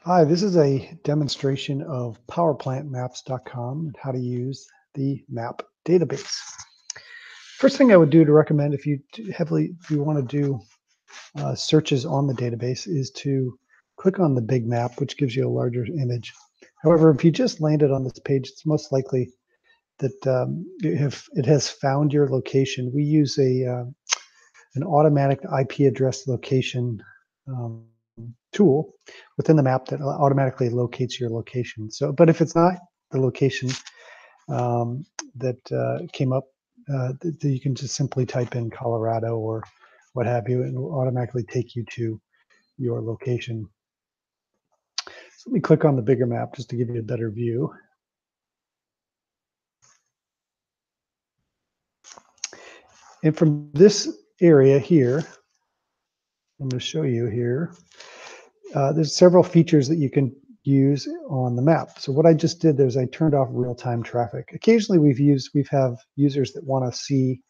Hi, this is a demonstration of powerplantmaps.com and how to use the map database. First thing I would do to recommend if you want to do searches on the database is to click on the big map, which gives you a larger image. However, if you just landed on this page, it's most likely that if it has found your location. We use an automatic IP address location um, tool within the map that automatically locates your location. So, but if it's not the location that came up, you can just simply type in Colorado or what have you, and it will automatically take you to your location. So let me click on the bigger map just to give you a better view. And from this area here, I'm going to show you here, there's several features that you can use on the map. So what I just did there is I turned off real-time traffic. Occasionally we've have users that want to see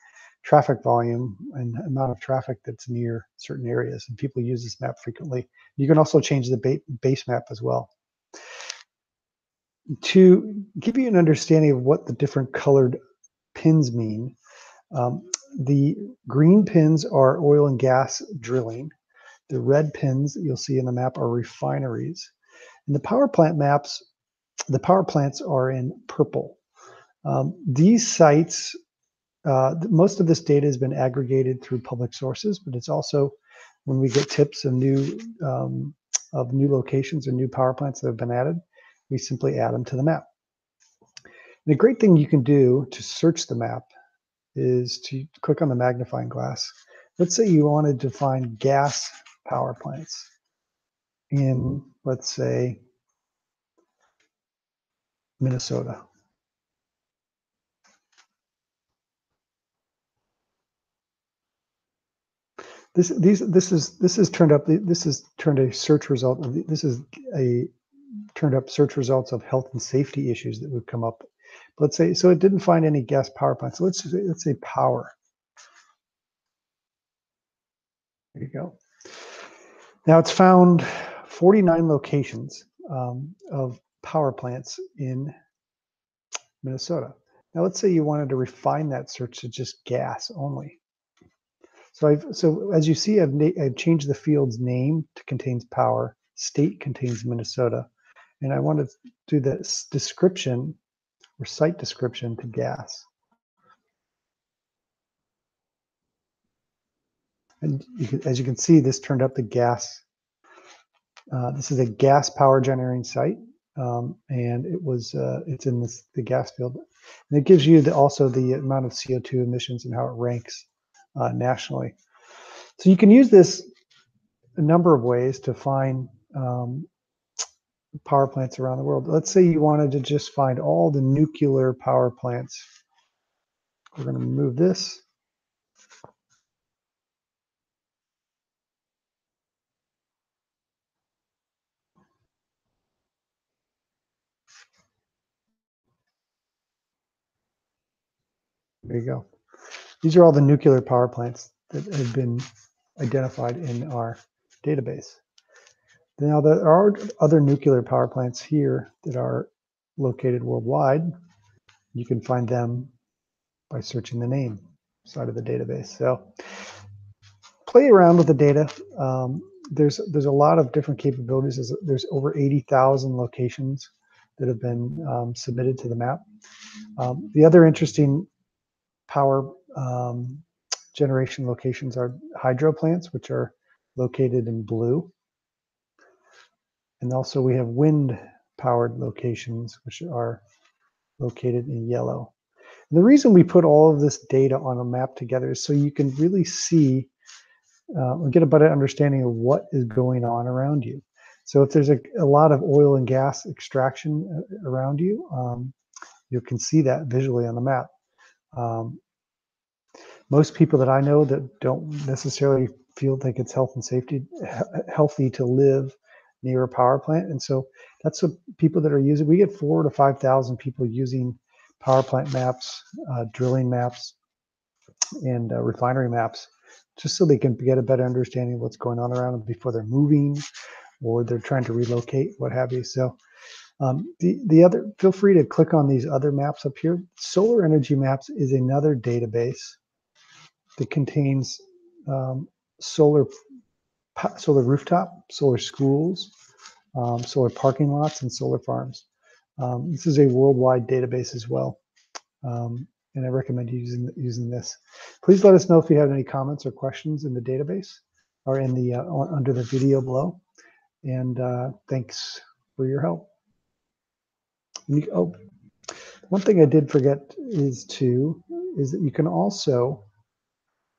traffic volume and amount of traffic that's near certain areas, and people use this map frequently. You can also change the base map as well. To give you an understanding of what the different colored pins mean, um, the green pins are oil and gas drilling. The red pins that you'll see in the map are refineries. And the power plant maps, the power plants are in purple. These sites, most of this data has been aggregated through public sources, but it's also when we get tips of new locations or new power plants that have been added, we simply add them to the map. And a great thing you can do to search the map is to click on the magnifying glass. Let's say you wanted to find gas power plants in, let's say, Minnesota. This is turned up. This is turned a search result. This is a turned up search results of health and safety issues that would come up. Let's say so it didn't find any gas power plants. So let's say power. There you go. Now it's found 49 locations of power plants in Minnesota. Now let's say you wanted to refine that search to just gas only. So as you see, I've changed the field's name to contains power, state contains Minnesota, and I want to do the description or site description to gas. And as you can see, this turned up the gas. This is a gas power generating site, and it's in the gas field, and it gives you also the amount of CO2 emissions and how it ranks nationally. So you can use this a number of ways to find power plants around the world. Let's say you wanted to just find all the nuclear power plants. We're going to move this. There you go. These are all the nuclear power plants that have been identified in our database. Now, there are other nuclear power plants here that are located worldwide. You can find them by searching the name side of the database. So play around with the data. There's a lot of different capabilities. There's over 80,000 locations that have been submitted to the map. The other interesting power generation locations are hydro plants, which are located in blue. And also we have wind powered locations, which are located in yellow. And the reason we put all of this data on a map together is so you can really see or get a better understanding of what is going on around you. So if there's a lot of oil and gas extraction around you, you can see that visually on the map. Most people that I know that don't necessarily feel like it's healthy to live near a power plant, and so that's what people that are using. We get 4,000 to 5,000 people using power plant maps, drilling maps, and refinery maps, just so they can get a better understanding of what's going on around them before they're moving, or they're trying to relocate, what have you. So the other, feel free to click on these other maps up here. Solar Energy Maps is another database that contains solar rooftop, solar schools, solar parking lots, and solar farms. This is a worldwide database as well, and I recommend using this. Please let us know if you have any comments or questions in the database or in the under the video below. And thanks for your help. Oh, one thing I did forget is that you can also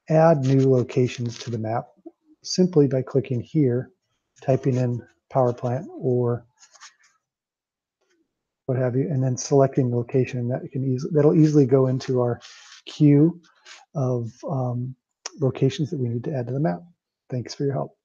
add new locations to the map simply by clicking here, typing in power plant or what have you, and then selecting the location. That'll easily go into our queue of locations that we need to add to the map. Thanks for your help.